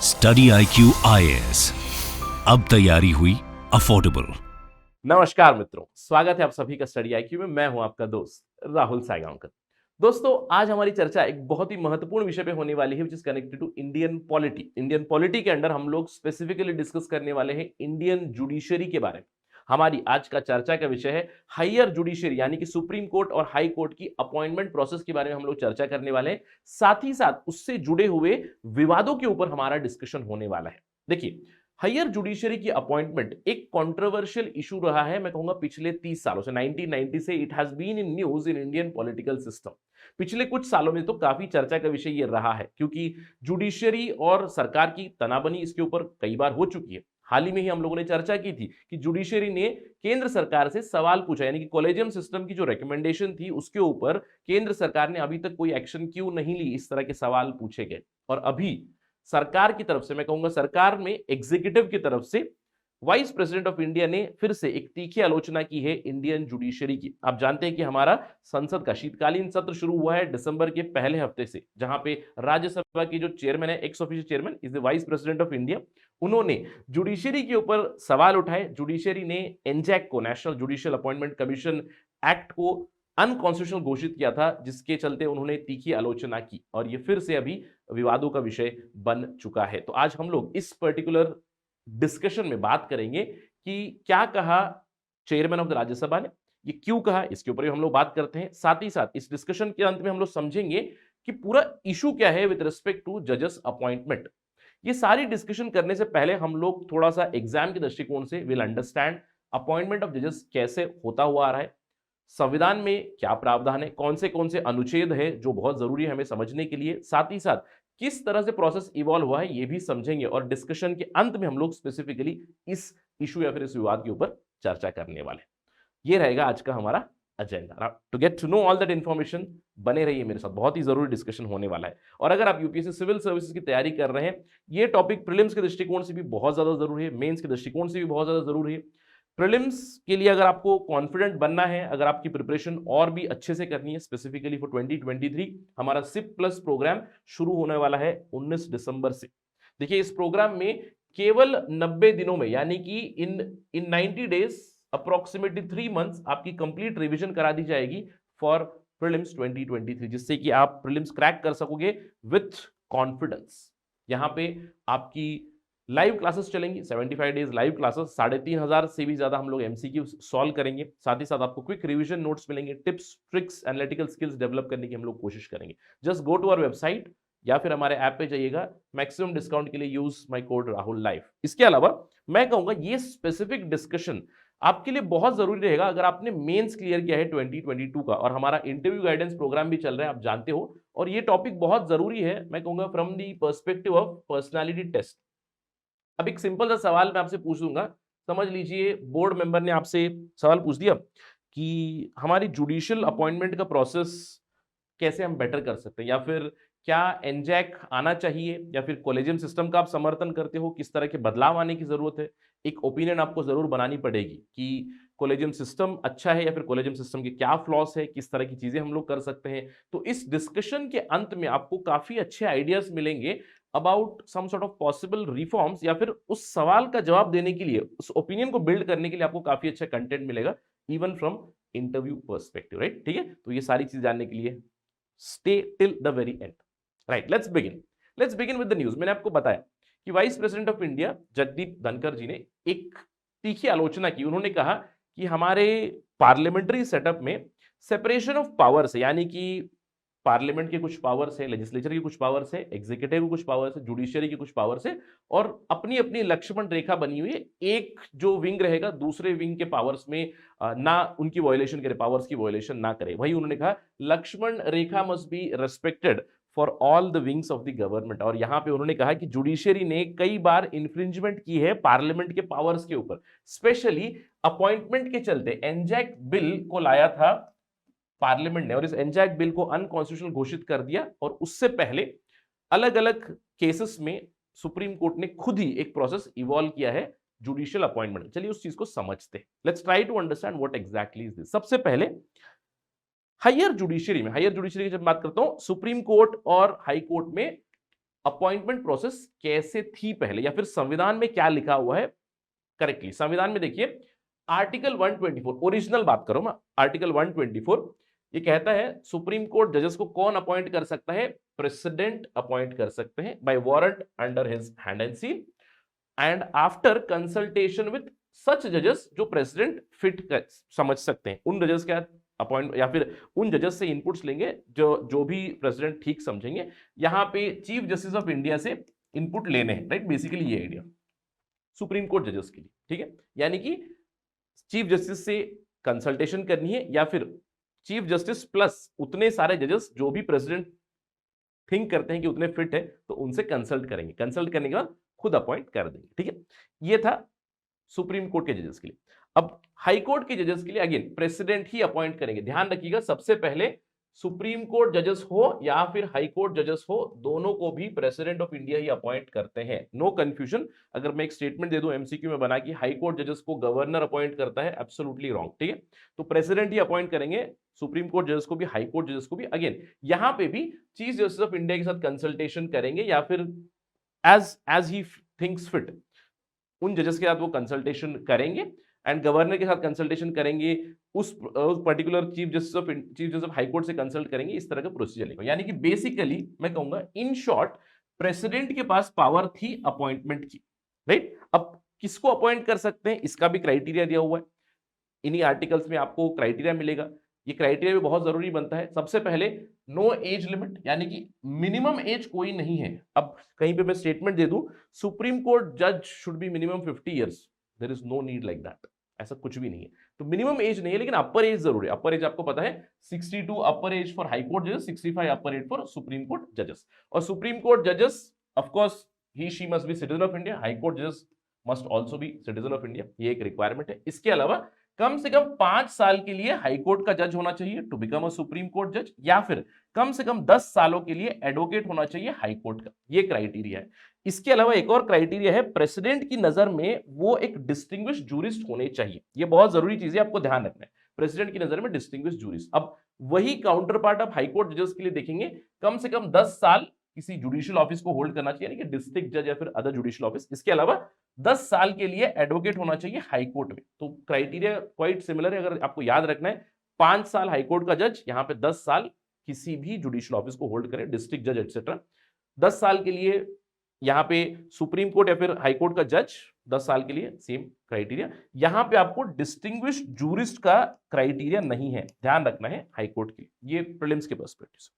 Study IQ IAS, अब तैयारी हुई अफोर्डेबल। नमस्कार मित्रों, स्वागत है आप सभी का स्टडी आईक्यू में। मैं हूं आपका दोस्त राहुल सायगांवकर। दोस्तों, आज हमारी चर्चा एक बहुत ही महत्वपूर्ण विषय पे होने वाली है, which is connected to Indian polity. Indian polity के अंडर हम लोग स्पेसिफिकली डिस्कस करने वाले हैं इंडियन जुडिशरी के बारे में। हमारी आज का चर्चा का विषय है हायर जुडिशरी, यानी कि सुप्रीम कोर्ट और हाई कोर्ट की अपॉइंटमेंट प्रोसेस के बारे में हम लोग चर्चा करने वाले हैं। साथ ही साथ उससे जुड़े हुए विवादों के ऊपर हमारा डिस्कशन होने वाला है। देखिए, हायर जुडिशरी की अपॉइंटमेंट एक कंट्रोवर्शियल इशू रहा है, मैं कहूंगा पिछले 30 सालों से। 1990 से it has been in news in Indian political system. पिछले कुछ सालों में तो काफी चर्चा का विषय ये रहा है, क्योंकि जुडिशरी और सरकार की तनाबनी इसके ऊपर कई बार हो चुकी है। हाल ही में ही हम लोगों ने चर्चा की थी कि जुडिशरी ने केंद्र सरकार से सवाल पूछा, यानी कि कॉलेजियम सिस्टम की जो रिकमेंडेशन थी उसके ऊपर केंद्र सरकार ने अभी तक कोई एक्शन क्यों नहीं ली, इस तरह के सवाल पूछे गए। और अभी सरकार की तरफ से, मैं कहूंगा सरकार में एग्जीक्यूटिव की तरफ से, वाइस प्रेसिडेंट ऑफ इंडिया ने फिर से एक तीखी आलोचना की है इंडियन जुडिशरी की। आप जानते हैं कि हमारा संसद का शीतकालीन सत्र शुरू हुआ है दिसंबर के पहले हफ्ते से, जहां पे राज्यसभा की जो चेयरमैन है, x official chairman is the vice president of India, उन्होंने जुडिशरी के ऊपर सवाल उठाए। जुडिशरी ने एनजैक को, national judicial appointment commission act को अनकॉन्स्टिट्यूशनल घोषित किया था, जिसके चलते उन्होंने तीखी आलोचना की और ये फिर से अभी विवादों का विषय बन चुका है। तो आज हम लोग इस पर्टिकुलर डिस्कशन में बात करेंगे कि क्या कहा चेयरमैन ऑफ द राज्यसभा ने, ये क्यों कहा, इसके ऊपर भी हम लोग बात करते हैं। साथ ही साथ इस डिस्कशन के अंत में हम लोग समझेंगे कि पूरा इशू क्या है विद रिस्पेक्ट टू जजेस अपॉइंटमेंट। ये सारी डिस्कशन करने से पहले हम लोग थोड़ा सा एग्जाम के दृष्टिकोण से विल अंडरस्टैंड अपॉइंटमेंट ऑफ जजेस कैसे होता हुआ आ रहा है, संविधान में क्या प्रावधान है, कौन से अनुच्छेद है जो बहुत जरूरी है हमें समझने के लिए, साथ ही साथ किस तरह से प्रोसेस इवॉल्व हुआ है ये भी समझेंगे। और डिस्कशन के अंत में हम लोग स्पेसिफिकली इस इशू या फिर इस विवाद के ऊपर चर्चा करने वाले। ये रहेगा आज का हमारा agenda. To get to know all that information, बने रहिए मेरे साथ, बहुत ही जरूरी डिस्कशन होने वाला है। और अगर आप यूपीएससी सिविल सर्विसेज की तैयारी कर रहे हैं, ये टॉपिक प्रीलिम्स के दृष्टिकोण से भी बहुत ज्यादा जरूरी है, मेंस के दृष्टिकोण से भी बहुत ज्यादा जरूरी है। प्रीलिम्स के लिए अगर आपको कॉन्फिडेंट बनना है, अगर आपकी प्रिपरेशन और भी अच्छे से करनी है, स्पेसिफिकली फॉर 2023 हमारा सिप प्लस प्रोग्राम शुरू होने वाला है 19 दिसंबर से। देखिए, इस प्रोग्राम में केवल 90 दिनों में, यानी कि इन 90 डेज, अप्रोक्सीमेटली 3 मंथ्स, आपकी कंप्लीट रिवीजन करा दी जाएगी फॉर प्रीलिम्स 2023, जिससे कि आप प्रीलिम्स क्रैक कर सकोगे विथ कॉन्फिडेंस। यहां पे आपकी लाइव क्लासेस चलेंगी, 75 डेज लाइव क्लासेस, 3500 से भी ज्यादा हम लोग एमसीक्यू सॉल्व करेंगे। साथ ही साथ आपको क्विक रिवीजन नोट्स मिलेंगे, tips, tricks, analytical skills develop करने की हम लोग कोशिश करेंगे। Just go to our website या फिर हमारे ऐप पे जाइएगा। मैक्सिमम डिस्काउंट के लिए use my code Rahul live. इसके अलावा मैं कहूंगा ये स्पेसिफिक डिस्कशन आपके लिए बहुत जरूरी रहेगा अगर आपने मेंस क्लियर किया है 2022 का, और हमारा इंटरव्यू गाइडेंस प्रोग्राम भी चल रहा है, आप जानते हो। और ये टॉपिक बहुत जरूरी है, मैं कहूंगा from the perspective of personality test. अब एक सिंपल सा सवाल मैं आपसे पूछ दूंगा, समझ लीजिए बोर्ड मेंबर ने आपसे सवाल पूछ दिया कि हमारी जुडिशियल अपॉइंटमेंट का प्रोसेस कैसे हम बेटर कर सकते हैं, या फिर क्या एनजैक आना चाहिए, या फिर कॉलेजियम सिस्टम का आप समर्थन करते हो, किस तरह के बदलाव आने की जरूरत है। एक ओपिनियन आपको जरूर बनानी पड़ेगी कि कॉलेजियम सिस्टम अच्छा है या फिर कॉलेजियम सिस्टम के क्या फ्लॉस है, किस तरह की चीजें हम लोग कर सकते हैं। तो इस डिस्कशन के अंत में आपको काफी अच्छे आइडियाज मिलेंगे about some sort of possible reforms, या फिर उस सवाल का जवाब देने के लिए, उस ओपिनियन को बिल्ड करने के लिए आपको काफी अच्छा कंटेंट मिलेगा, even from interview perspective, right. ठीक है, तो ये सारी चीज जानने के लिए stay till the very end. Right, let's begin with the news. मैंने आपको बताया कि vice president of India Jagdeep Dhankhar ji ने एक तीखी आलोचना की। उन्होंने कहा कि हमारे पार्लियामेंट्री सेटअप में सेपरेशन ऑफ पावर्स है, यानी कि पार्लियामेंट के कुछ पावर्स है, लेजिस्लेचर के कुछ पावर्स है, एग्जीक्यूटिव के कुछ पावर्स है, जुडिशियरी के कुछ पावर्स है, और अपनी अपनी लक्ष्मण रेखा बनी हुई है। एक जो विंग रहेगा दूसरे विंग के पावर्स में ना उनकी वायलेशन करे, पावर्स की वायलेशन ना करे। वही उन्होंने कहा Lakshman Rekha must be respected for all the wings of the government. और यहां पे उन्होंने कहा कि जुडिशियरी ने कई बार इंफ्रिंजमेंट की है पार्लियामेंट के पावर्स के ऊपर, स्पेशली अपॉइंटमेंट के चलते एनजैक बिल को लाया था पार्लियामेंट ने, और इस एनजैक बिल को अनकॉन्स्टिट्यूशनल घोषित कर दिया। और उससे पहले अलग अलग केसेस में सुप्रीम कोर्ट ने खुद ही एक प्रोसेस इवॉल्व किया है जुडिशियल अपॉइंटमेंट। चलिए उस चीज को समझते हैं। Let's try to understand what exactly is this. सबसे पहले हायर जुडिशरी की जब बात करता हूं, सुप्रीम कोर्ट और हाई कोर्ट में अपॉइंटमेंट प्रोसेस कैसे थी पहले, या फिर संविधान में क्या लिखा हुआ है करेक्टली। संविधान में देखिए आर्टिकल 124, ओरिजिनल बात करो मैं, आर्टिकल 124 ये कहता है सुप्रीम कोर्ट जजेस को कौन अपॉइंट कर सकता है, प्रेसिडेंट अपॉइंट कर सकते हैं by warrant under his hand and seal and after consultation with such जजेस जो प्रेसिडेंट फिट समझ सकते हैं। उन जजेस के अपॉइंट या फिर उन जजेस से इनपुट्स लेंगे जो भी प्रेसिडेंट ठीक समझेंगे। यहां पे चीफ जस्टिस ऑफ इंडिया से इनपुट लेने हैं, राइट, बेसिकली ये आइडिया सुप्रीम कोर्ट जजेस के लिए, ठीक है। यानी कि चीफ जस्टिस से कंसल्टेशन करनी है या फिर चीफ जस्टिस प्लस उतने सारे जजेस जो भी प्रेसिडेंट थिंक करते हैं कि उतने फिट है तो उनसे कंसल्ट करेंगे, कंसल्ट करने के बाद खुद अपॉइंट कर देंगे, ठीक है। ये था सुप्रीम कोर्ट के जजेस के लिए। अब हाई कोर्ट के जजेस के लिए अगेन प्रेसिडेंट ही अपॉइंट करेंगे। ध्यान रखिएगा सबसे पहले सुप्रीम कोर्ट जजेस हो या फिर हाई कोर्ट जजेस हो, दोनों को भी प्रेसिडेंट ऑफ इंडिया ही अपॉइंट करते हैं। No confusion. अगर मैं एक स्टेटमेंट दे दूं एमसीक्यू में बना कि हाई कोर्ट जजेस को गवर्नर अपॉइंट करता है, एब्सोल्युटली रॉन्ग, ठीक है। तो प्रेसिडेंट ही अपॉइंट करेंगे सुप्रीम कोर्ट जजेस को भी, हाई कोर्ट जजेस को भी। अगेन यहां पे भी चीफ जस्टिस ऑफ इंडिया के साथ कंसल्टेशन करेंगे या फिर एज ही थिंक्स फिट उन जजेस के साथ वो कंसल्टेशन करेंगे एंड गवर्नर के साथ कंसल्टेशन करेंगे, उस particular chief justice of high court से कंसल्ट करेंगे। इस तरह का प्रोसीजर लेगा। यानी कि बेसिकली मैं कहूंगा इन शॉर्ट प्रेसिडेंट के पास पावर थी अपॉइंटमेंट की, राइट। अब किसको अपॉइंट कर सकते हैं इसका भी क्राइटेरिया दिया हुआ है, इन्हीं आर्टिकल्स में आपको क्राइटेरिया मिलेगा। ये क्राइटेरिया भी बहुत जरूरी बनता है। सबसे पहले नो एज लिमिट, यानी कि मिनिमम एज कोई नहीं है। अब कहीं पे मैं स्टेटमेंट दे दूं सुप्रीम कोर्ट जज should be minimum 50 years, there is no need like that, ऐसा कुछ भी नहीं है। तो मिनिमम एज नहीं है, लेकिन अपर एज जरूर है। अपर एज आपको पता है 62 upper age for high court जजेस, 65 upper age for supreme court जजेस। और सुप्रीम कोर्ट जजेस of course he she must be citizen of India, high court जजेस must also be citizen of India, ये एक रिक्वायरमेंट है। इसके अलावा कम से कम 5 साल के लिए हाई कोर्ट का जज होना चाहिए to become a supreme court जज, या फिर कम से कम 10 सालों के लिए एडवोकेट होना चाहिए हाई कोर्ट का। ये क्राइटेरिया है। इसके अलावा एक और क्राइटेरिया है, प्रेसिडेंट की नजर में वो एक डिस्टिंग्विश्ड जूरिस्ट होने चाहिए। ये बहुत जरूरी चीज है, आपको ध्यान रखना है, प्रेसिडेंट की नजर में डिस्टिंग्विश्ड जूरिस्ट। अब वही काउंटर पार्ट आप हाई कोर्ट जजेस के लिए देखेंगे, कम से कम 10 साल किसी जुडिशियल ऑफिस को होल्ड करना चाहिए, यानी कि डिस्ट्रिक्ट जज या फिर अदर जुडिशियल ऑफिस। इसके अलावा 10 साल के लिए एडवोकेट होना चाहिए हाई कोर्ट में। तो क्राइटेरिया क्वाइट सिमिलर है, अगर आपको याद रखना है 5 साल हाई कोर्ट का जज, यहां पे 10 साल किसी भी जुडिशियल ऑफिस को होल्ड करें, डिस्ट्रिक्ट जज एक्सेट्रा। 10 साल के लिए यहां पे सुप्रीम कोर्ट या फिर हाई कोर्ट का जज, 10 साल के लिए सेम क्राइटेरिया। यहां पे आपको डिस्टिंग्विश्ड जूरिस्ट का क्राइटेरिया नहीं है, ध्यान रखना है हाई कोर्ट के लिए। ये प्रीलिम्स के पर्सपेक्टिव से।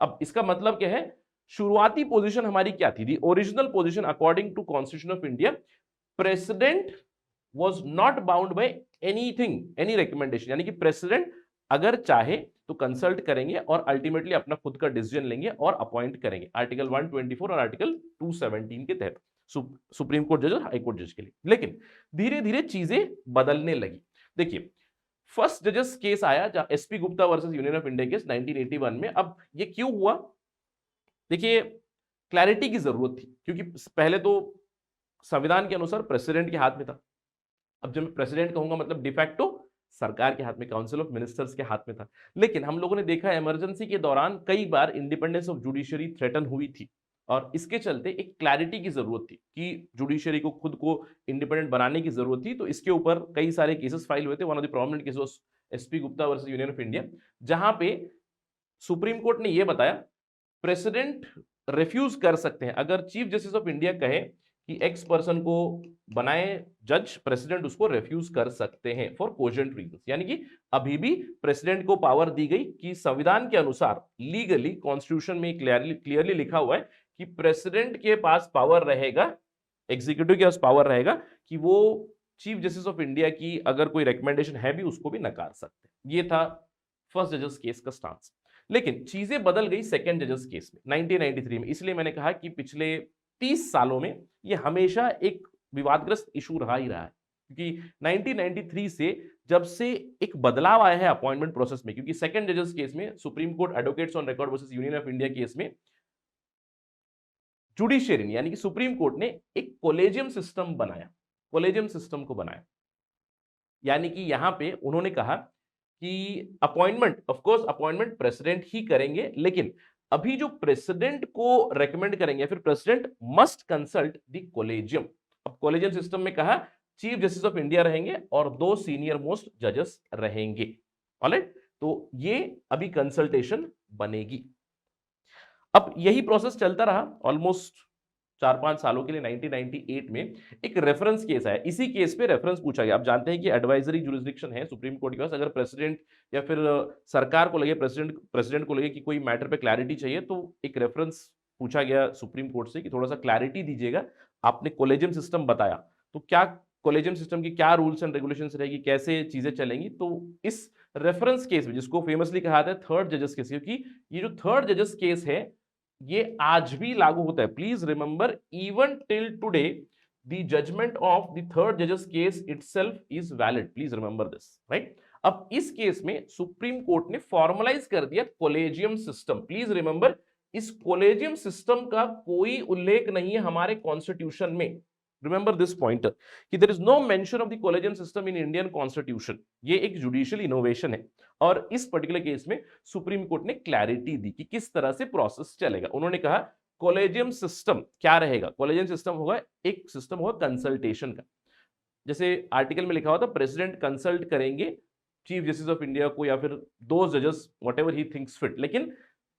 अब इसका मतलब क्या है, शुरुआती पोजीशन हमारी क्या थी, the original position according to constitution of India, president was not bound by anything, any recommendation. यानी कि प्रेसिडेंट अगर चाहे तो कंसल्ट करेंगे और अल्टीमेटली अपना खुद का डिसीजन लेंगे और अपॉइंट करेंगे, आर्टिकल 124 और आर्टिकल 217 के तहत सुप्रीम कोर्ट जज और हाई कोर्ट जज के लिए। लेकिन धीरे धीरे चीजें बदलने लगी। देखिए फर्स्ट जजेस केस आया SP Gupta versus union of India case 1981 में। अब ये क्यों हुआ, देखिए क्लैरिटी की जरूरत थी, क्योंकि पहले तो संविधान के अनुसार प्रेसिडेंट के हाथ में था। अब जब मैं प्रेसिडेंट कहूंगा मतलब डिफैक्टो सरकार के हाथ में, काउंसिल ऑफ मिनिस्टर्स के हाथ में था। लेकिन हम लोगों ने देखा इमरजेंसी के दौरान कई बार इंडिपेंडेंस ऑफ जुडिशरी थ्रेटन हुई थी, और इसके चलते एक क्लैरिटी की जरूरत थी कि जुडिशरी को खुद को इंडिपेंडेंट बनाने की जरूरत थी। तो इसके ऊपर कई सारे केसेस फाइल हुए थे। One of the prominent cases SP Gupta versus union of India, जहां पे सुप्रीम कोर्ट ने यह बताया प्रेसिडेंट रिफ्यूज कर सकते हैं। अगर चीफ जस्टिस ऑफ इंडिया कहे कि एक्स पर्सन को बनाए जज, प्रेसिडेंट उसको रिफ्यूज कर सकते हैं फॉर कोजेंट रीजंस। यानी कि अभी भी प्रेसिडेंट को पावर दी गई कि संविधान के अनुसार लीगली कॉन्स्टिट्यूशन में क्लियरली लिखा हुआ है कि प्रेसिडेंट के पास पावर रहेगा, एग्जीक्यूटिव के पास पावर रहेगा कि वो चीफ जस्टिस ऑफ इंडिया की अगर कोई रिकमेंडेशन है भी उसको भी नकार सकते हैं। ये था फर्स्ट जजेस केस का स्टांस। लेकिन चीजें बदल गई सेकंड जजेस केस में 1993 में। इसलिए मैंने कहा कि पिछले 30 सालों में ये हमेशा एक विवादग्रस्त इशू रहा ही रहा है, क्योंकि 1993 से जब से एक बदलाव आया है अपॉइंटमेंट प्रोसेस में, क्योंकि सेकंड जजेस केस में supreme court advocates on record versus union of India case में जुडिशियरी यानी कि सुप्रीम कोर्ट ने एक कोलेजियम सिस्टम बनाया, कोलेजियम सिस्टम को बनाया। यानी कि यहां पे उन्होंने कहा कि appointment, of course appointment president ही करेंगे, लेकिन अभी जो प्रेसिडेंट को रेकमेंड करेंगे, फिर president must consult the collegium. अब कॉलेजियम सिस्टम में कहा चीफ जस्टिस ऑफ इंडिया रहेंगे और 2 सीनियर मोस्ट जजेस रहेंगे। ऑलराइट, तो ये अभी कंसल्टेशन बनेगी। अब यही प्रोसेस चलता रहा ऑलमोस्ट 4-5 सालों के लिए। 1998 में एक रेफरेंस केस आया, इसी केस पे रेफरेंस पूछा गया। आप जानते हैं कि एडवाइजरी जुरिस्डिक्शन है सुप्रीम कोर्ट के पास। अगर प्रेसिडेंट या फिर सरकार को लगे, प्रेसिडेंट को लगे कि कोई मैटर पे क्लैरिटी चाहिए, तो एक रेफरेंस पूछा गया सुप्रीम कोर्ट से कि थोड़ा सा क्लैरिटी दीजिएगा। आपने कॉलेजियम सिस्टम बताया, तो क्या कॉलेजियम सिस्टम की क्या रूल्स एंड रेगुलेशंस रहेगी, कैसे चीजें चलेंगी। तो इस रेफरेंस केस में, जिसको फेमसली कहा जाता है थर्ड जजेस केस, क्योंकि ये जो थर्ड जजेस केस है ये आज भी लागू होता है। Please remember, even till today the judgement of the third जजेस case itself is valid. Please remember this, right. अब इस केस में सुप्रीम कोर्ट ने फॉर्मलाइज कर दिया कॉलेजियम सिस्टम। प्लीज रिमेंबर, इस कॉलेजियम सिस्टम का कोई उल्लेख नहीं है हमारे कॉन्स्टिट्यूशन में। रिमेंबर दिस पॉइंट कि there is no mention of the collegium system in Indian constitution. ये एक जुडिशियल इनोवेशन है और इस पर्टिकुलर केस में सुप्रीम कोर्ट ने क्लैरिटी दी कि किस तरह से प्रोसेस चलेगा। उन्होंने कहा कॉलेजियम सिस्टम क्या रहेगा। कॉलेजियम सिस्टम होगा, एक सिस्टम होगा कंसल्टेशन का। जैसे आर्टिकल में लिखा हुआ था, प्रेसिडेंट कंसल्ट करेंगे चीफ जस्टिस ऑफ इंडिया को या फिर दो जजेस व्हाटएवर ही थिंक्स फिट, लेकिन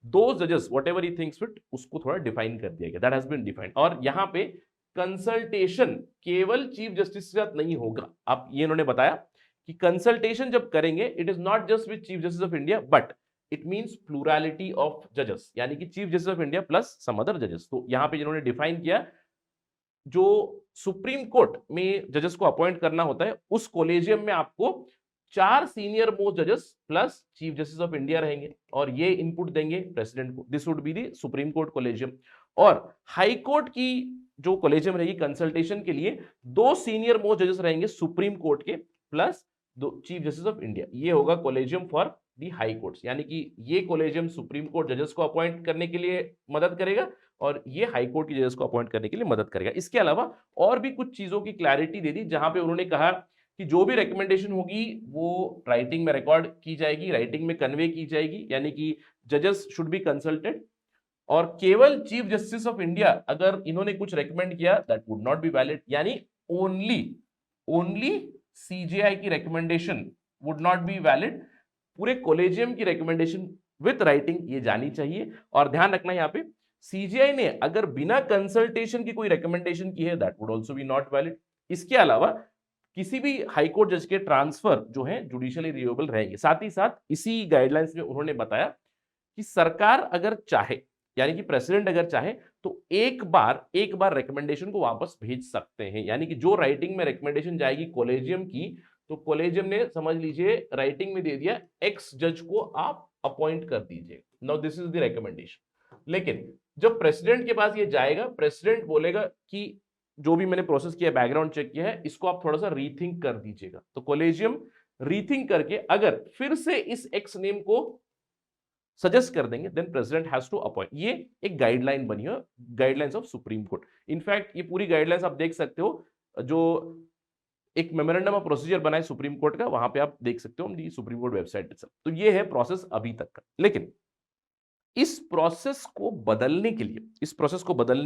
दो जजेस व्हाटएवर ही थिंक्स फिट उसको थोड़ा डिफाइन कर दिया गया। That has been defined. और यहां पे कंसल्टेशन केवल चीफ जस्टिस के साथ नहीं होगा। आप ये इन्होंने बताया कि कंसल्टेशन जब करेंगे, it is not just with chief justice of India but it means plurality of जजेस, यानी कि chief justice of India plus some other जजेस। तो यहां पे जिन्होंने डिफाइन किया, जो सुप्रीम कोर्ट में जजेस को अपॉइंट करना होता है, उस कॉलेजियम में आपको 4 सीनियर मोस्ट जजेस plus chief justice of India रहेंगे और ये इनपुट देंगे प्रेसिडेंट को। This would be the supreme court collegium. और हाई कोर्ट की जो कॉलेजियम रहेगी कंसल्टेशन के लिए, 2 सीनियर मोस्ट जजेस रहेंगे सुप्रीम कोर्ट के plus 2 chief justice of India. ये होगा collegium for the high courts, यानी कि ये कॉलेजियम सुप्रीम कोर्ट जजेस को अपॉइंट करने के लिए मदद करेगा और ये हाई कोर्ट की जजेस को अपॉइंट करने के लिए मदद करेगा। इसके अलावा और भी कुछ चीजों की क्लैरिटी दे दी, जहां पे उन्होंने कहा कि जो भी रिकमेंडेशन होगी वो राइटिंग में रिकॉर्ड की जाएगी, राइटिंग में कन्वे की जाएगी, यानी कि जजेस शुड बी कंसल्टेड। और केवल चीफ जस्टिस ऑफ इंडिया अगर इन्होंने कुछ रेकमेंड किया, that would not be valid, यानी ओनली सीजेआई की recommendation would not be valid. पूरे कॉलेजियम की रिकमेंडेशन विथ राइटिंग ये जानी चाहिए। और ध्यान रखना यहाँ पे, सीजीआई ने अगर बिना कंसल्टेशन की कोई रिकमेंडेशन की है, that would also be not valid. इसके अलावा किसी भी हाईकोर्ट जज के ट्रांसफर जो है जुडिशियली रिन्यूएबल रहेंगे। साथ ही साथ इसी गाइडलाइंस में उन्होंने बताया कि सरकार अगर चाहे, यानी कि प्रेसिडेंट अगर चाहे, तो एक बार रिकमेंडेशन को वापस भेज सकते हैं। यानी कि जो राइटिंग में रिकमेंडेशन जाएगी कॉलेजियम की, तो कॉलेजियम ने समझ लीजिए राइटिंग में दे दिया एक्स जज को आप अपॉइंट कर दीजिए, now this is the recommendation. लेकिन जब प्रेसिडेंट के पास ये जाएगा, प्रेसिडेंट बोलेगा कि जो भी मैंने प्रोसेस किया, बैकग्राउंड चेक किया है, इसको आप थोड़ा सा रीथिंक कर दीजिएगा। तो कॉलेजियम रीथिंक करके अगर फिर से इस एक्स नेम को सजेस्ट कर देंगे, then president has to appoint. ये एक गाइडलाइन बनी है, guidelines of supreme court. In fact ये पूरी गाइडलाइंस आप देख सकते हो, जो एक मेमोरेंडम ऑफ प्रोसीजर बना है सुप्रीम कोर्ट का, वहां पे आप देख सकते हो सुप्रीम कोर्ट वेबसाइट पर। तो ये है प्रोसेस अभी तक का। लेकिन इस प्रोसेस को बदलने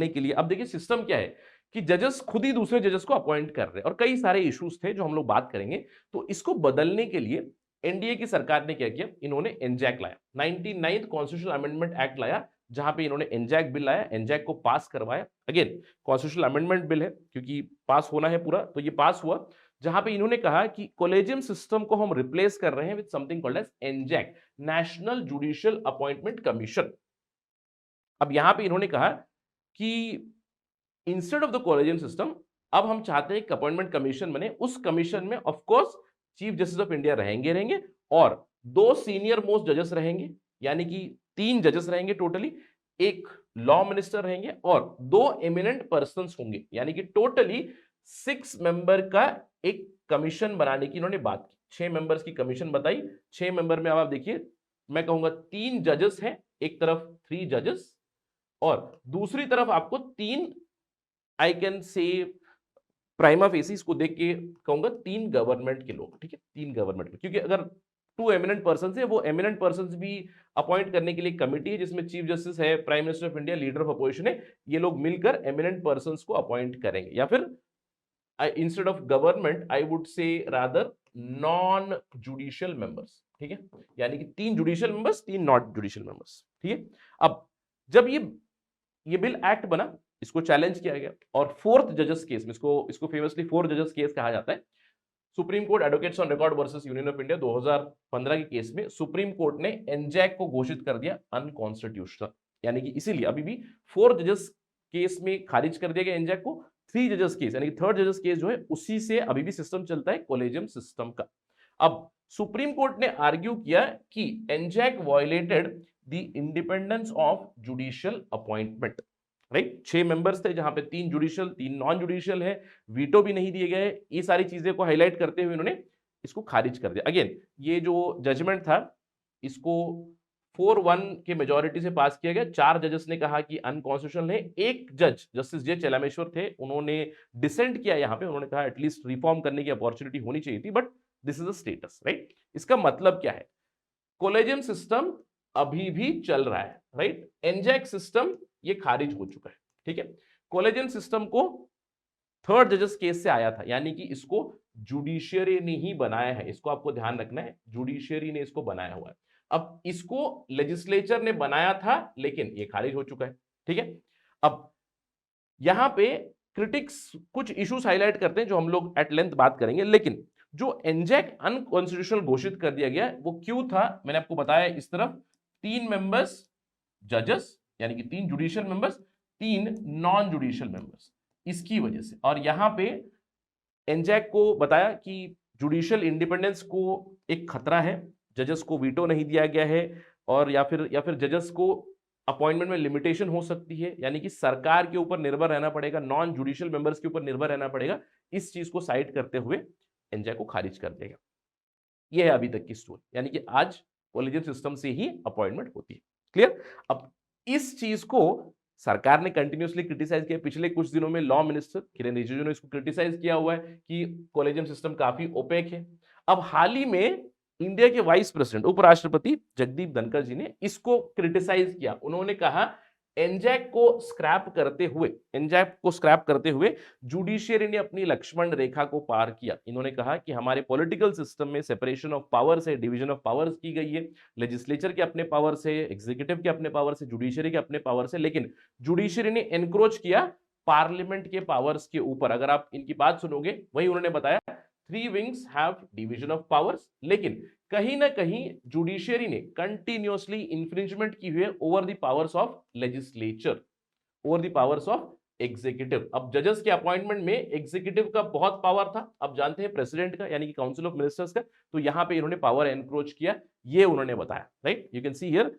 के लिए अब देखिए सिस्टम क्या है कि जजेस खुद ही दूसरे जजेस को अपॉइंट कर रहे हैं और कई सारे इश्यूज थे जो हम लोग बात करेंगे। तो इसको बदलने के लिए एनडीए की सरकार ने क्या किया, इन्होंने एनजैक लाया, 99th कॉन्स्टिट्यूशनल अमेंडमेंट एक्ट लाया, जहां पे इन्होंने एनजैक बिल लाया, एनजैक को पास करवाया। अगेन कॉन्स्टिट्यूशनल अमेंडमेंट बिल है, क्योंकि पास होना है पूरा, तो ये पास हुआ, जहां पे इन्होंने कहा कि कॉलेजियम सिस्टम को हम रिप्लेस कर रहे हैं with something called as NJAC, national judicial appointment commission. अब यहां पे इन्होंने कहा कि instead of the collegium system, अब हम चाहते हैं कि अपॉइंटमेंट कमीशन बने। उस कमीशन में of course chief justice of India रहेंगे और 2 सीनियर मोस्ट जजेस रहेंगे, यानी कि 3 जजेस रहेंगे टोटली, एक लॉ मिनिस्टर रहेंगे और 2 एमिनेंट पर्संस होंगे, यानी कि टोटली 6 मेंबर का एक कमीशन बनाने की इन्होंने बात की। 6 मेंबर्स की कमीशन बताई। 6 मेंबर में अब आप देखिए, मैं कहूंगा 3 जजेस हैं, एक तरफ 3 जजेस और दूसरी तरफ आपको 3, I can say prima facie, इसको देख के कहूंगा 3 गवर्नमेंट के लोग। ठीक है, 3 गवर्नमेंट, क्योंकि अगर 2 एमिनेंट पर्सन है, वो एमिनेंट पर्सन भी अपॉइंट करने के लिए कमिटी है जिसमें चीफ जस्टिस है, prime minister of India, leader of opposition है, ये लोग मिलकर एमिनेंट पर्सन को अपॉइंट करेंगे। या फिर instead of government I would say rather non judicial members, ठीक है, यानी कि 3 judicial members, 3 not judicial members, ठीक है। अब जब ये बिल एक्ट बना, इसको चैलेंज किया गया और 4th जजेस केस में, इसको फेमसली 4th जजेस केस कहा जाता है। Supreme court advocates on record versus union of India 2015 के केस में सुप्रीम कोर्ट ने एनजैक को घोषित कर दिया अनकॉन्स्टिट्यूशनल, यानी कि इसीलिए अभी भी 4th जजेस केस में खारिज कर दिया गया एनजैक को। 3 जजेस केस यानी कि 3rd जजेस केस जो है उसी से अभी भी सिस्टम चलता है, कोलेजियम सिस्टम का। अब सुप्रीम कोर्ट ने आर्ग्यू किया कि एनजैक violated the independence of judicial appointment, right. 6 members थे जहां पे 3 जुडिशियल, 3 नॉन जुडिशियल है, वीटो भी नहीं दिए गए। ये सारी चीजें को हाईलाइट करते हुए इन्होंने इसको खारिज कर दिया। अगेन ये जो जजमेंट था इसको 4-1 के मेजोरिटी से पास किया गया। 4 जजेस ने कहा कि अनकॉन्स्टिट्यूशनल है। एक जज जस्टिस जे चेलामेश्वर थे, उन्होंने डिसेंट किया यहाँ पे, उन्होंने कहा एटलीस्ट रिफॉर्म करने की अपॉर्चुनिटी होनी चाहिए थी, but this is a status, right. इसका मतलब क्या है, कोलेजियम सिस्टम अभी भी चल रहा है, राइट। एनजैक सिस्टम ये खारिज हो चुका है, ठीक है। कोलेजियम सिस्टम को 3rd जजेस केस से आया था, यानी कि इसको जुडिशियरी ने ही बनाया है, इसको आपको ध्यान रखना है, जुडिशियरी ने इसको बनाया हुआ है। अब इसको लेजिस्लेचर ने बनाया था लेकिन ये खारिज हो चुका है, ठीक है। अब यहां पे क्रिटिक्स कुछ इश्यूज हाईलाइट करते हैं जो हम लोग एट लेंथ बात करेंगे, लेकिन जो एनजैक अनकॉन्स्टिट्यूशनल घोषित कर दिया गया वो क्यों था, मैंने आपको बताया। इस तरफ 3 मेंबर्स जजेस यानी कि 3 judicial members, 3 non judicial members, इसकी वजह से। और यहां पे एनजैक को बताया कि जुडिशियल इंडिपेंडेंस को एक खतरा है, जजेस को वीटो नहीं दिया गया है, और या फिर जजेस को अपॉइंटमेंट में लिमिटेशन हो सकती है, यानी कि सरकार के ऊपर निर्भर रहना पड़ेगा, नॉन जुडिशियल मेंबर्स के ऊपर निर्भर रहना पड़ेगा। इस चीज को साइड करते हुए एनजैक को खारिज कर देगा। यह है अभी तक की स्टोरी, यानी कि आज कोलेजियम सिस्टम से ही अपॉइंटमेंट होती है। क्लियर। अब इस चीज को सरकार ने कंटिन्यूअसली क्रिटिसाइज किया। पिछले कुछ दिनों में लॉ मिनिस्टर किरेन रिजिजू ने इसको क्रिटिसाइज किया हुआ है कि कोलेजियम सिस्टम काफी ओपेक है। अब हाल ही में इंडिया के वाइस प्रेसिडेंट उपराष्ट्रपति जगदीप धनखड़ जी ने इसको क्रिटिसाइज किया। उन्होंने कहा एनजैक को स्क्रैप करते हुए जुडिशियरी ने अपनी लक्ष्मण रेखा को पार किया। इन्होंने कहा कि हमारे पॉलिटिकल सिस्टम में सेपरेशन ऑफ पावर्स है, डिवीजन ऑफ पावर्स की गई है, लेजिस्लेचर के अपने पावर से, एग्जीक्यूटिव के अपने पावर से, जुडिशियरी के अपने पावर से, लेकिन जुडिशियरी ने एनक्रोच किया पार्लियामेंट के पावर्स के ऊपर। अगर आप इनकी बात सुनोगे, वही उन्होंने बताया 3 wings have division of powers, लेकिन कहीं ना कहीं जुडिशियरी ने कंटिन्यूअसली इंफ्रिंजमेंट की हुई है over the powers of legislature, over the powers of executive. अब जजेस के अपॉइंटमेंट में एग्जीक्यूटिव का बहुत पावर था, अब जानते हैं प्रेसिडेंट का यानी कि काउंसिल ऑफ मिनिस्टर्स का, तो यहां पे इन्होंने पावर एनक्रोच किया, ये उन्होंने बताया, right. You can see here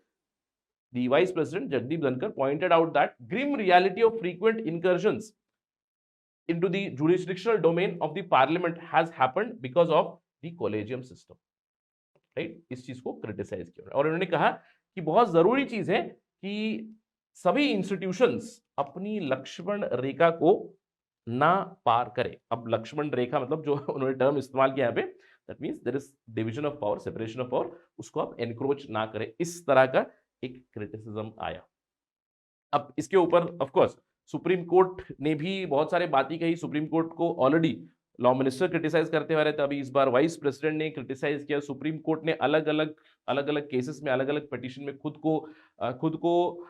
the vice president Jagdeep Dhankhar pointed out that grim reality of frequent incursions into the jurisdictional domain of the parliament has happened because of the collegium system, right। इस चीज को criticise किया और उन्होंने कहा कि बहुत जरूरी चीज है कि सभी इंस्टीट्यूशंस अपनी लक्ष्मण रेखा को ना पार करें। अब लक्ष्मण रेखा मतलब जो उन्होंने टर्म इस्तेमाल किया यहाँ पे, that means there is division of power, separation of power, उसको आप एनक्रोच ना करें, इस तरह का एक क्रिटिसिज्म आया। अब इसके ऊपर ऑफ कोर्स सुप्रीम कोर्ट ने भी बहुत सारे बातें कही। सुप्रीम कोर्ट को ऑलरेडी लॉ मिनिस्टर क्रिटिसाइज करते हुए रहे थे, अभी इस बार वाइस प्रेसिडेंट ने क्रिटिसाइज किया। सुप्रीम कोर्ट ने अलग अलग केसेस में, अलग अलग पिटीशन में खुद को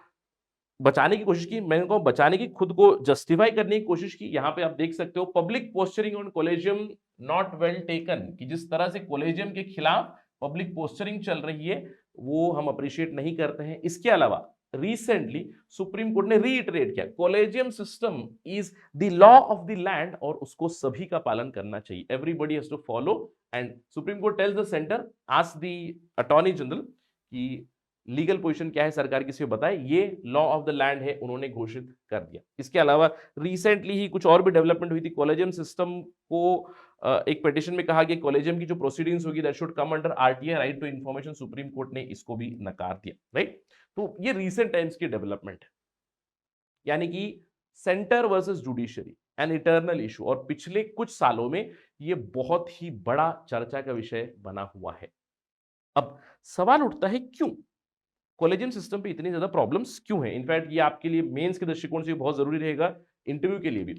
बचाने की कोशिश की। मैंने कहा बचाने की, खुद को जस्टिफाई करने की कोशिश की। यहाँ पे आप देख सकते हो public posturing on collegium not well taken, कि जिस तरह से कोलेजियम के खिलाफ पब्लिक पोस्चरिंग चल रही है वो हम अप्रिशिएट नहीं करते हैं। इसके अलावा रिसेंटली सुप्रीम कोर्ट ने रीइटरेट किया collegium system is the law of the land और उसको सभी का पालन करना चाहिए, everybody has to follow. And supreme court tells the centre, ask the attorney general कि लीगल पोजीशन क्या है सरकार की, बताए, ये लॉ ऑफ द लैंड है, उन्होंने घोषित कर दिया। इसके अलावा रिसेंटली ही कुछ और भी डेवलपमेंट हुई थी। कोलेजियम सिस्टम को एक पिटीशन में कहा गया कोलेजियम की जो प्रोसीडिंग्स होगी that should come under RTI, right to information, supreme court ने इसको भी नकार दिया, राइट। तो ये रीसेंट टाइम्स की डेवलपमेंट है, यानी कि centre versus judiciary an eternal issue, और पिछले कुछ सालों में ये बहुत ही बड़ा चर्चा का विषय बना हुआ है। अब सवाल उठता है क्यों कॉलेजियम सिस्टम पे इतनी ज्यादा प्रॉब्लम्स क्यों है। इनफैक्ट ये आपके लिए मेंस के दृष्टिकोण से बहुत जरूरी रहेगा, इंटरव्यू के लिए भी।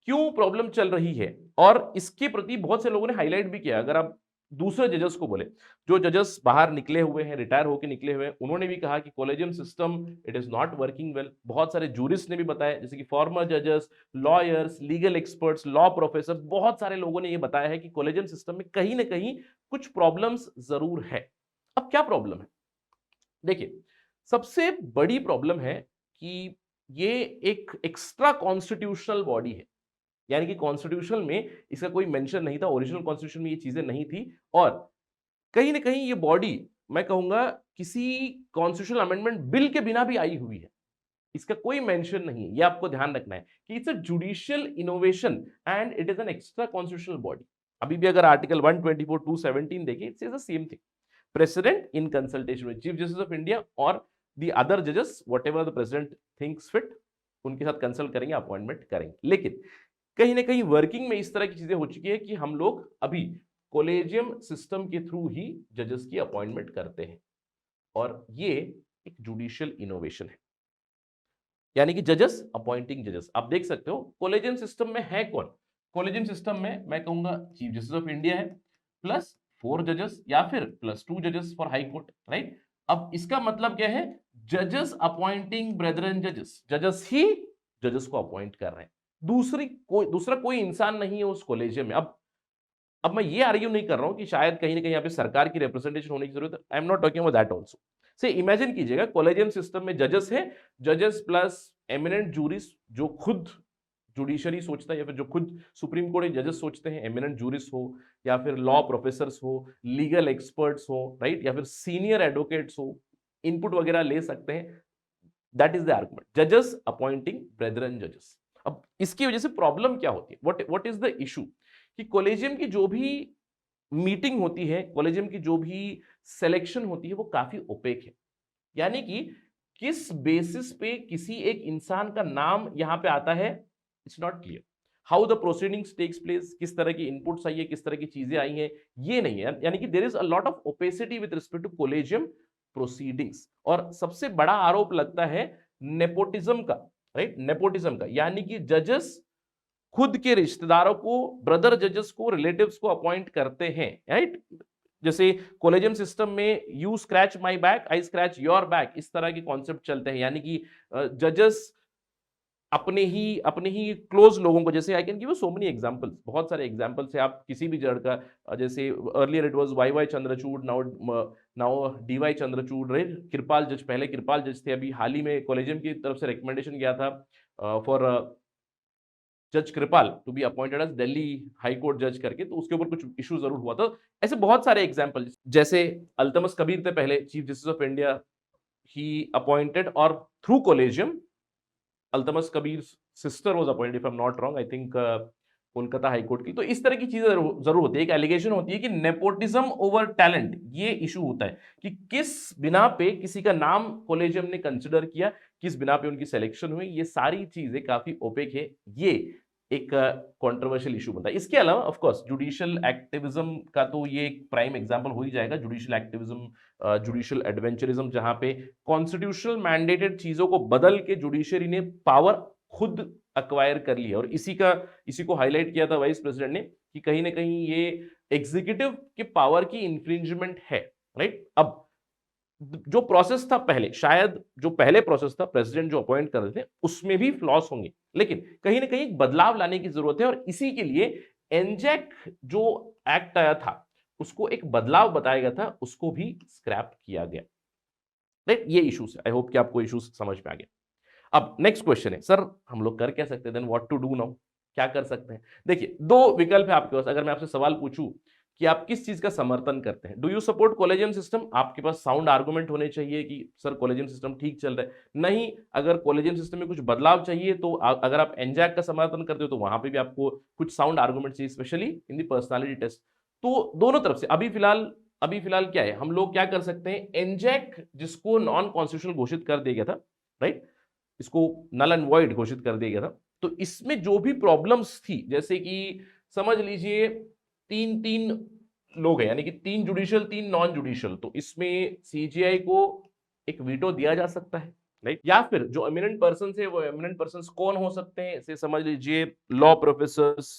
क्यों प्रॉब्लम चल रही है और इसके प्रति बहुत से लोगों ने हाईलाइट भी किया। अगर आप दूसरे जजेस को बोले, जो जजेस बाहर निकले हुए हैं, रिटायर होकर निकले हुए हैं, उन्होंने भी कहा कि collegium system it is not working well. बहुत सारे जूरिस्ट ने भी बताया, जैसे कि फॉर्मर जजेस, lawyers, legal experts, law professor, बहुत सारे लोगों ने यह बताया है कि कॉलेजियम सिस्टम में कहीं ना कहीं कुछ प्रॉब्लम्स जरूर है। अब क्या प्रॉब्लम है? देखिए, सबसे बड़ी प्रॉब्लम है कि ये एक एक्स्ट्रा कॉन्स्टिट्यूशनल बॉडी है। यानी कि कॉन्स्टिट्यूशन में इसका कोई मेंशन नहीं था, ओरिजिनल कॉन्स्टिट्यूशन में ये चीजें नहीं थी, और कहीं ना कहीं ये बॉडी, मैं कहूंगा, किसी कॉन्स्टिट्यूशनल अमेंडमेंट बिल के बिना भी आई हुई है। इसका कोई मेंशन नहीं है। ये आपको ध्यान रखना है कि it's a judicial innovation and it is an extra constitutional body. अभी भी अगर आर्टिकल 124 217 देखिए, it's the same thing. President in consultation with chief justice of India और द अदर जजेस, what ever the president thinks fit, उनके साथ consult करेंगे, appointment करेंगे। लेकिन कहीं ना कहीं वर्किंग में इस तरह की चीजें हो चुकी है कि हम लोग अभी कॉलेजियम सिस्टम के थ्रू ही जजेस की अपॉइंटमेंट करते हैं, और ये एक जुडिशियल इनोवेशन है। यानी कि जजेस अपॉइंटिंग जजेस। आप देख सकते हो कॉलेजियम सिस्टम में है कौन। कॉलेजियम सिस्टम में मैं कहूंगा चीफ जस्टिस ऑफ इंडिया है, प्लस 4 जजेस या फिर प्लस 2 जजेस फॉर हाई कोर्ट, राइट। अब इसका मतलब क्या है? जजेस अपॉइंटिंग ब्रेदरन जजेस, जजेस ही जजेस को अपॉइंट कर रहे हैं। दूसरा कोई इंसान नहीं है उस कॉलेजियम में। अब मैं ये आर्ग्यू नहीं कर रहा हूं कि शायद कहीं ना कहीं यहाँ पे सरकार की रिप्रेजेंटेशन होने की जरूरत है। आई am not talking about that also. से इमेजिन कीजिएगा कॉलेजियम सिस्टम में जजेस है, जजेस प्लस एमिनेंट जूरिस जो खुद जुडिशरी सोचता है, या फिर जो खुद सुप्रीम कोर्ट जजेस सोचते हैं, एमिनेंट जूरिस हो या फिर लॉ प्रोफेसर्स हो, लीगल एक्सपर्ट्स हो, राइट, या फिर सीनियर एडवोकेट्स हो, इनपुट वगैरह ले सकते हैं। दैट इज द आर्गुमेंट, जजेस अपॉइंटिंग ब्रेदरन जजेस। अब इसकी वजह से प्रॉब्लम क्या होती है, व्हाट इज द इशू, कि कॉलेजियम की जो भी मीटिंग होती है, कॉलेजियम की जो भी सिलेक्शन होती है, वो काफी ओपेक है। यानी कि किस बेसिस पे किसी एक इंसान का नाम यहां पे आता है, it's not clear. How the proceedings takes place, किस तरह की इनपुट्स आई है, किस तरह की चीजें आई हैं, ये नहीं है। यानी कि there is a lot of opacity with respect to collegium proceedings. और सबसे बड़ा आरोप लगता है नेपोटिज्म का, राइट, नेपोटिज्म का। यानी कि जजेस खुद के रिश्तेदारों को, ब्रदर जजेस को, रिलेटिव्स को अपॉइंट करते हैं, राइट। जैसे कॉलेजियम सिस्टम में you scratch my back, I scratch your back, इस तरह के कॉन्सेप्ट चलते हैं। यानी कि जजेस अपने ही क्लोज लोगों को, जैसे I can give so many examples, बहुत सारे एग्जांपल्स है। आप किसी भी जड़ का, जैसे earlier it was Y Y Chandrachud, now now D Y Chandrachud, right. Kripal जज, पहले कृपाल जज थे। अभी हाल ही में कॉलेजियम की तरफ से रिकमेंडेशन गया था फॉर जज कृपाल to be appointed as Delhi high court जज करके, तो उसके ऊपर कुछ इशू जरूर हुआ था। ऐसे बहुत सारे एग्जांपल, जैसे अल्तमस कबीर थे पहले chief justice of India, he appointed, और through collegium Altamas Kabir sister was appointed, if I am not wrong, I think Kolkata high court की। तो इस तरह की चीजें जरूर होती है। एक एलिगेशन होती है कि नेपोटिज्म ओवर टैलेंट, ये इशू होता है कि किस बिना पे किसी का नाम कॉलेजियम ने कंसिडर किया, किस बिना पे उनकी सिलेक्शन हुई, ये सारी चीजें काफी ओपेक है। ये एक कंट्रोवर्शियल इशू बनता है। इसके अलावा ऑफ कोर्स जुडिशियल एक्टिविज्म का तो ये एक प्राइम एग्जांपल हो ही जाएगा। जुडिशियल एक्टिविज्म, जुडिशियल एडवेंचरिज्म, जहां पे कॉन्स्टिट्यूशनल मैंडेटेड चीजों को बदल के जुडिशरी ने पावर खुद अक्वायर कर लिया। और इसी को हाईलाइट किया था वाइस प्रेसिडेंट ने कि कहीं ना कहीं ये एग्जीक्यूटिव के पावर की इंफ्रिंजमेंट है, राइट। अब जो प्रोसेस था पहले, शायद जो पहले प्रोसेस था, प्रेसिडेंट जो अपॉइंट कर रहे थे, उसमें भी फ्लॉस होंगे, लेकिन कहीं ना कहीं एक बदलाव लाने की जरूरत है। और इसी के लिए एनजैक जो एक्ट आया था, उसको एक बदलाव बताया गया था, उसको भी स्क्रैप किया गया, राइट। ये इश्यूज है। आई होप कि आपको इश्यूज समझ में आ गया। अब नेक्स्ट क्वेश्चन है, सर हम लोग कर क्या सकते हैं, then what to do now, क्या कर सकते हैं। देखिए, दो विकल्प है आपके पास। अगर मैं आपसे सवाल पूछूं कि आप किस चीज का समर्थन करते हैं, do you support collegium system, आपके पास साउंड आर्गुमेंट होने चाहिए कि सर कॉलेजियम सिस्टम ठीक चल रहा है। नहीं, अगर कॉलेजियम सिस्टम में कुछ बदलाव चाहिए, तो अगर आप एनजैक का समर्थन करते हो, तो वहां पे भी आपको कुछ साउंड आर्गुमेंट चाहिए, specially in the personality test. तो दोनों तरफ से अभी फिलहाल क्या है, हम लोग क्या कर सकते हैं, एनजैक जिसको नॉन कॉन्स्टिट्यूशनल घोषित कर दिया गया था, राइट, इसको नल एंड वॉइड घोषित कर दिया गया था। तो इसमें जो भी प्रॉब्लम्स थी, जैसे कि समझ लीजिए तीन तीन लोग हैं, यानी कि 3 जुडिशियल 3 नॉन जुडिशियल, तो इसमें सीजीआई को एक वीटो दिया जा सकता है, राइट? या फिर जो एमिनेंट पर्सन है वो एमिनेंट पर्सन कौन हो सकते हैं, इसे समझ लीजिए law professors,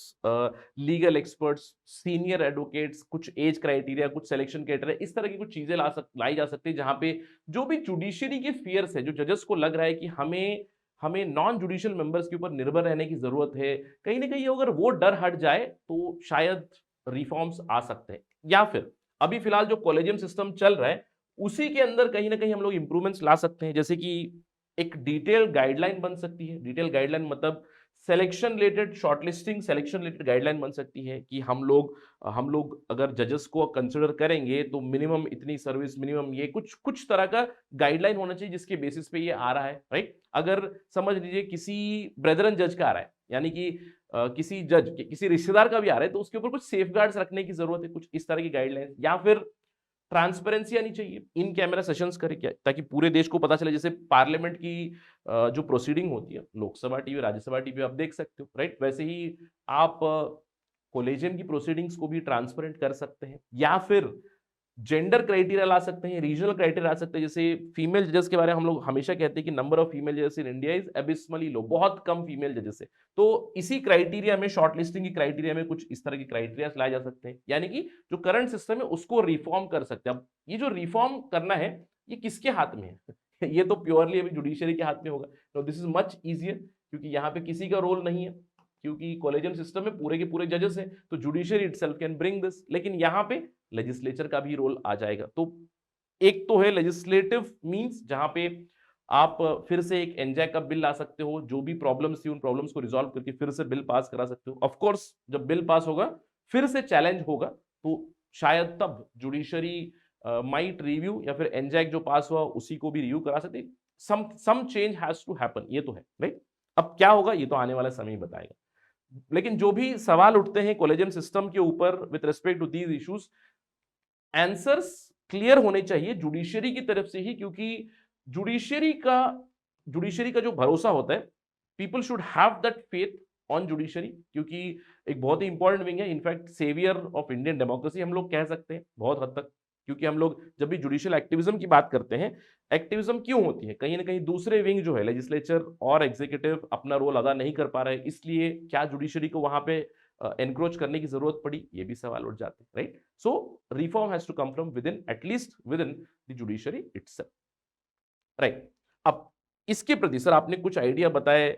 legal experts, senior advocates, कुछ एज क्राइटेरिया, कुछ सिलेक्शन क्राइटेरिया, इस तरह की कुछ चीजें लाई जा सकती है, जहां पे जो भी जुडिशरी के फियर्स है, जो जजेस को लग रहा है कि हमें हमें नॉन जुडिशियल मेंबर्स के ऊपर निर्भर रहने की जरूरत है, कहीं ना कहीं अगर वो डर हट जाए तो शायद रिफॉर्म्स आ सकते हैं। या फिर अभी फिलहाल जो कॉलेजियम सिस्टम चल रहा है उसी के अंदर कहीं ना कहीं हम लोग इंप्रूवमेंट्स ला सकते हैं, जैसे कि एक डिटेल गाइडलाइन बन सकती है। डिटेल गाइडलाइन मतलब selection related, shortlisting selection related guideline बन सकती है कि हम लोग अगर जजेस को कंसिडर करेंगे तो मिनिमम इतनी सर्विस, मिनिमम ये कुछ कुछ तरह का गाइडलाइन होना चाहिए जिसके बेसिस पे ये आ रहा है, राइट? अगर समझ लीजिए किसी ब्रेदरन जज का आ रहा है, यानी कि किसी जज किसी रिश्तेदार का भी आ रहा है, तो उसके ऊपर कुछ सेफगार्ड्स रखने की जरूरत है, कुछ इस तरह की गाइडलाइन। या फिर ट्रांसपेरेंसी आनी चाहिए, इन कैमरा सेशंस करें क्या, ताकि पूरे देश को पता चले। जैसे पार्लियामेंट की जो प्रोसीडिंग होती है, लोकसभा टीवी, राज्यसभा टीवी आप देख सकते हो, राइट? वैसे ही आप कॉलेजियम की प्रोसीडिंग्स को भी ट्रांसपेरेंट कर सकते हैं। या फिर जेंडर क्राइटेरिया ला सकते हैं, रीजनल क्राइटेरिया ला सकते हैं। जैसे फीमेल जजेस के बारे में हम लोग हमेशा कहते हैं कि नंबर ऑफ फीमेल जजेस इन इंडिया इज एबिस्मली लो, बहुत कम फीमेल जजेस है। तो इसी क्राइटेरिया में, शॉर्ट लिस्टिंग की क्राइटेरिया में कुछ इस तरह की क्राइटेरिया लाए जा सकते हैं, यानी कि जो करंट सिस्टम है उसको रिफॉर्म कर सकते हैं। अब ये जो रिफॉर्म करना है ये किसके हाथ में है? ये तो प्योरली अभी जुडिशरी के हाथ में होगा। तो दिस इज मच इजियर, क्योंकि यहाँ पे किसी का रोल नहीं है, क्योंकि कॉलेजियम सिस्टम में पूरे के पूरे जजेस हैं, तो judiciary itself can bring this. लेकिन यहाँ पे लेजिस्लेचर का भी रोल आ जाएगा। तो एक तो है लेजिस्लेटिव मींस, जहां पे आप फिर से एक एनजैक का बिल ला सकते हो, जो भी प्रॉब्लम्स थी उन प्रॉब्लम्स को रिजॉल्व करके फिर से बिल पास करा सकते हो। ऑफ कोर्स जब बिल पास होगा फिर से चैलेंज होगा, तो शायद तब जुडिशरी माइट रिव्यू, या फिर एनजैक जो पास हुआ उसी को भी रिव्यू करा सकते। Some change has to happen, ये तो है, राइट? अब क्या होगा ये तो आने वाला समय ही बताएगा। लेकिन जो भी सवाल उठते हैं कॉलेजियम सिस्टम के ऊपर with respect to these issues, answers clear होने चाहिए जुडिशरी की तरफ से ही, क्योंकि जुडिशरी का जुडिशरी का जो भरोसा होता है, people should have that faith on judiciary, क्योंकि एक बहुत ही इंपॉर्टेंट विंग है, in fact saviour of Indian democracy हम लोग कह सकते हैं बहुत हद तक। क्योंकि हम लोग जब भी जुडिशियल एक्टिविज्म की बात करते हैं, एक्टिविज्म क्यों होती है? कहीं ना कहीं दूसरे विंग जो है, लेजिस्लेचर और एग्जीक्यूटिव, अपना रोल अदा नहीं कर पा रहे, इसलिए क्या जुडिशरी को वहां पे एनक्रोच करने की जरूरत पड़ी? ये भी सवाल उठ जाते हैं, right? So reform has to come from within, at least within the judiciary itself, right? अब इसके प्रति सर आपने कुछ आइडिया बताए,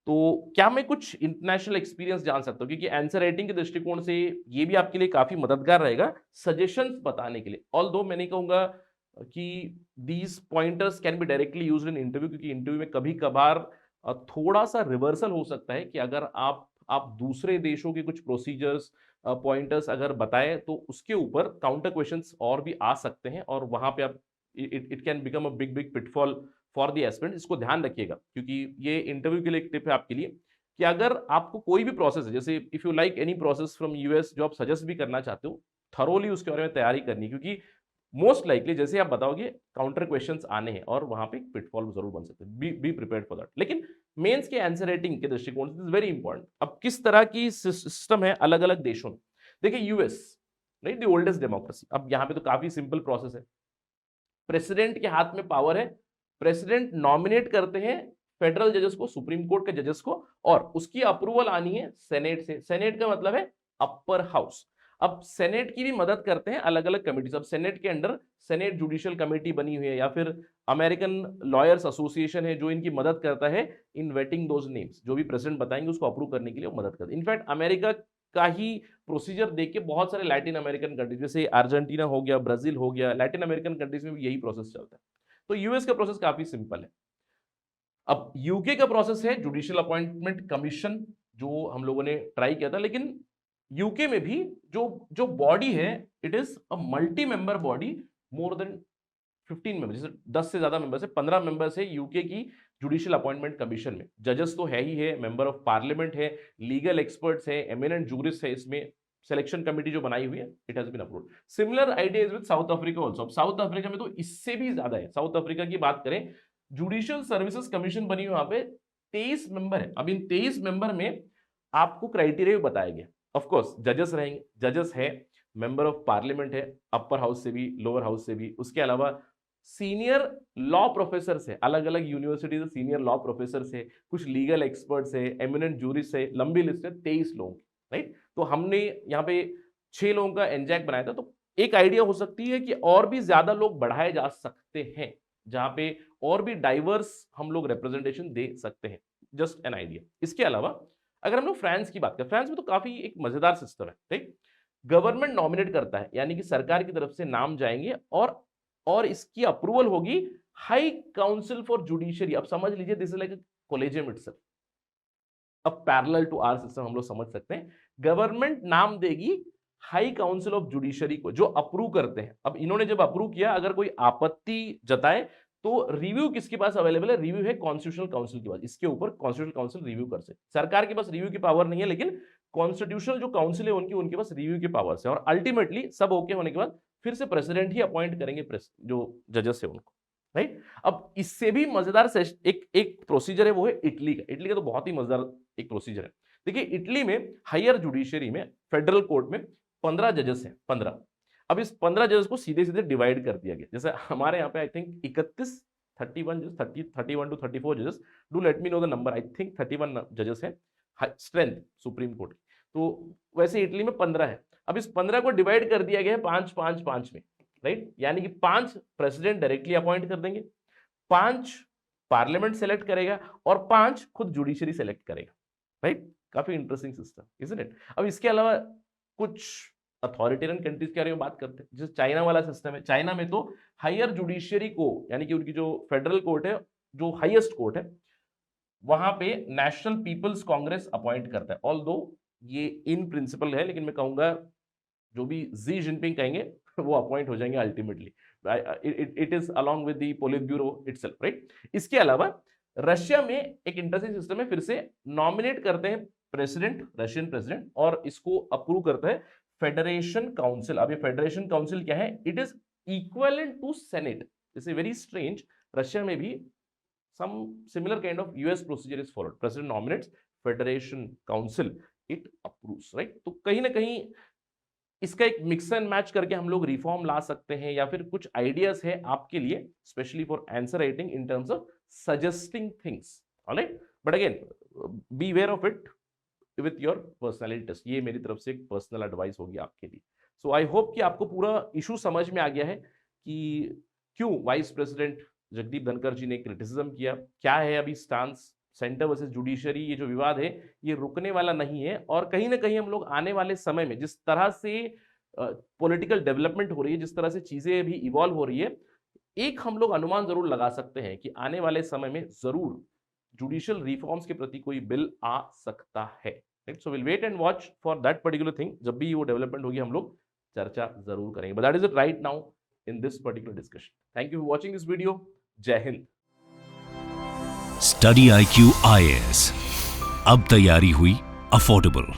तो क्या मैं कुछ इंटरनेशनल एक्सपीरियंस जान सकता हूँ? क्योंकि आंसर राइटिंग के दृष्टिकोण से ये भी आपके लिए काफी मददगार रहेगा सजेशंस बताने के लिए। ऑल्दो मैं नहीं कहूंगा कि these pointers can be directly used in interview, क्योंकि इंटरव्यू में कभी कभार थोड़ा सा रिवर्सल हो सकता है कि अगर आप दूसरे देशों के कुछ प्रोसीजर्स, पॉइंटर्स अगर बताएं तो उसके ऊपर काउंटर क्वेश्चंस और भी आ सकते हैं, और वहां पे आप it can become a big big pitfall for the aspirant. इसको ध्यान रखिएगा, क्योंकि ये इंटरव्यू के लिए एक टिप है आपके लिए कि अगर आपको कोई भी प्रोसेस है, जैसे if you like any process from US जो आप सजेस्ट भी करना चाहते हो, थरोली उसके बारे में तैयारी करनी, क्योंकि मोस्ट लाइकली जैसे आप बताओगे काउंटर क्वेश्चंस आने हैं और वहां पे पिटफॉल जरूर बन सकते हैं। Be prepared for that. लेकिन मेंस के आंसर राइटिंग के दृष्टिकोण से इज वेरी इंपॉर्टेंट। अब किस तरह की सिस्टम है अलग अलग देशों में? देखिए US, right, the oldest democracy. अब यहाँ पे तो काफी सिंपल प्रोसेस है, प्रेसिडेंट के हाथ में पावर है, प्रेसिडेंट नॉमिनेट करते हैं फेडरल जजेस को, सुप्रीम कोर्ट के जजेस को, और उसकी अप्रूवल आनी है सेनेट से। सेनेट का मतलब है अपर हाउस। अब सेनेट की भी मदद करते हैं अलग अलग कमिटीज। अब सेनेट के अंडर सेनेट जुडिशियल कमेटी बनी हुई है, या फिर अमेरिकन लॉयर्स एसोसिएशन है जो इनकी मदद करता है इन वेटिंग दोज नेम्स। जो भी प्रेसिडेंट बताएंगे उसको अप्रूव करने के लिए वो मदद करते हैं। इनफैक्ट अमेरिका का ही प्रोसीजर देख के बहुत सारे लैटिन अमेरिकन कंट्रीज, जैसे अर्जेंटीना हो गया, ब्राजील हो गया, लैटिन अमेरिकन कंट्रीज में भी यही प्रोसेस चलता है। तो यूएस का प्रोसेस काफी सिंपल है। अब यूके का प्रोसेस है जुडिशियल अपॉइंटमेंट कमीशन, जो हम लोगों ने ट्राई किया था। लेकिन यूके में भी जो जो बॉडी है, it is a multi member body, more than 15 members, जैसे 10 से ज्यादा मेंबर्स है, 15 मेंबर्स है यूके की जुडिशियल अपॉइंटमेंट कमीशन में। जजेस तो है ही है, मेंबर ऑफ पार्लियामेंट है, लीगल एक्सपर्ट्स है, एमिनेंट जूरिस्ट है, इसमें सिलेक्शन कमेटी जो बनाई हुई है, it has been approved. Similar idea is with South Africa also. अब साउथ अफ्रीका में तो इससे भी ज्यादा है। साउथ अफ्रीका की बात करें, जुडिशियल सर्विसेज कमीशन बनी हुई, वहां पे 23 मेंबर है। अब इन 23 मेंबर में आपको क्राइटेरिया बताया गया। ऑफ कोर्स जजेस रहेंगे, जजेस है, मेंबर ऑफ पार्लियामेंट है, अपर हाउस से भी लोअर हाउस से भी, उसके अलावा सीनियर लॉ प्रोफेसर है, अलग अलग यूनिवर्सिटी से सीनियर लॉ प्रोफेसर है, कुछ लीगल एक्सपर्ट्स है, एमिनेंट जूरिस्ट है, लंबी लिस्ट है 23 लोगों की, राइट। तो हमने यहाँ पे 6 लोगों का एनजैक बनाया था। तो एक आइडिया हो सकती है कि और भी ज्यादा लोग बढ़ाए जा सकते हैं, जहां पे और भी डाइवर्स हम लोग रिप्रेजेंटेशन दे सकते हैं, जस्ट एन आइडिया। इसके अलावा अगर हम लोग फ्रांस की बात करें, फ्रांस में तो काफी एक मजेदार सिस्टम है, ठीक। गवर्नमेंट नॉमिनेट करता है, यानी कि सरकार की तरफ से नाम जाएंगे और इसकी अप्रूवल होगी हाई काउंसिल फॉर जुडिशरी। अब समझ लीजिए, this is like collegium itself, अब पैरेलल टू आवर सिस्टम हम लोग समझ सकते हैं। गवर्नमेंट नाम देगी हाई काउंसिल ऑफ जुडिशरी को, जो अप्रूव करते हैं। अब इन्होंने जब अप्रूव किया, अगर कोई आपत्ति जताए तो रिव्यू किसके पास अवेलेबल है? रिव्यू है कॉन्स्टिट्यूशनल काउंसिल के पास। इसके ऊपर कॉन्स्टिट्यूशनल काउंसिल रिव्यू कर सकते। सरकार के पास रिव्यू की पावर नहीं है, लेकिन कॉन्स्टिट्यूशनल जो काउंसिल है उनके पास रिव्यू की पावर है। और अल्टीमेटली सब ओके होने के बाद फिर से प्रेसिडेंट ही अपॉइंट करेंगे जो जजेस है उनको, राइट। अब इससे भी मजेदार एक प्रोसीजर है, वो है इटली का। इटली का तो बहुत ही मजेदार एक प्रोसीजर है। देखिए, इटली में हायर जुडिशरी में, फेडरल कोर्ट में 15 जजेस हैं, 15। अब इस 15 जजेस को सीधे सीधे डिवाइड कर दिया गया। जैसे हमारे यहाँ पे आई थिंक 31 टू 34 जजेस, do let me know the number, I think 31 जजेस हैं स्ट्रेंथ सुप्रीम कोर्ट की। तो वैसे इटली में 15 है। अब इस 15 को डिवाइड कर दिया गया है 5-5-5 में, राइट। यानी कि 5 प्रेसिडेंट डायरेक्टली अपॉइंट कर देंगे, 5 पार्लियामेंट सेलेक्ट करेगा और 5 खुद जुडिशरी सेलेक्ट करेगा, राइट। काफी इंटरेस्टिंग सिस्टम, इजंट इट। अब इसके अलावा कुछ अथॉरिटेरियन कंट्रीज के बारे में बात करते हैं, जैसे चाइना वाला सिस्टम है। चाइना में तो हायर जुडिशरी को, यानी कि उनकी जो फेडरल कोर्ट है, जो हाईएस्ट कोर्ट है, वहां पे नेशनल पीपल्स कांग्रेस अपॉइंट करता है। ऑल्दो ये इन प्रिंसिपल है, लेकिन मैं कहूंगा जो भी जी जिनपिंग कहेंगे वो अपॉइंट हो जाएंगे ultimately. It is along with the polit bureau itself, right. इसके अलावा रशिया में एक इंटरेस्टिंग सिस्टम है, फिर से नॉमिनेट करते हैं प्रेसिडेंट, रशियन प्रेसिडेंट, और इसको अप्रूव करता है फेडरेशन काउंसिल। अब ये फेडरेशन काउंसिल क्या है? It is equivalent to senate. It's very strange, Russia में भी some similar kind of US procedure is followed. President nominates, Federation Council it approves, right? तो कहीं ना कहीं इसका एक मिक्स एंड मैच करके हम लोग रिफॉर्म ला सकते हैं, या फिर कुछ आइडियाज है आपके लिए, specially for answer writing in terms of suggesting things, alright. But again beware of it with your personality test. ये मेरी तरफ से एक पर्सनल एडवाइस होगी आपके लिए। सो आई होप कि आपको पूरा इशू समझ में आ गया है कि क्यों वाइस प्रेसिडेंट जगदीप धनखड़ जी ने क्रिटिसिज्म किया, क्या है अभी स्टांस सेंटर वर्सेस जुडिशरी। ये जो विवाद है ये रुकने वाला नहीं है, और कहीं ना कहीं हम लोग आने वाले समय में जिस तरह से पॉलिटिकल डेवलपमेंट हो रही है, जिस तरह से चीजें भी इवॉल्व हो रही है, एक हम लोग अनुमान जरूर लगा सकते हैं कि आने वाले समय में जरूर जुडिशियल रिफॉर्म्स के प्रति कोई बिल आ सकता है। So will wait and watch for that particular thing. जब भी वो डेवलपमेंट होगी हम लोग चर्चा जरूर करेंगे। But that is it right now in this particular discussion. Thank you for watching this video. Jai Hind. Study IQ IAS, अब तैयारी हुई अफोर्डेबल।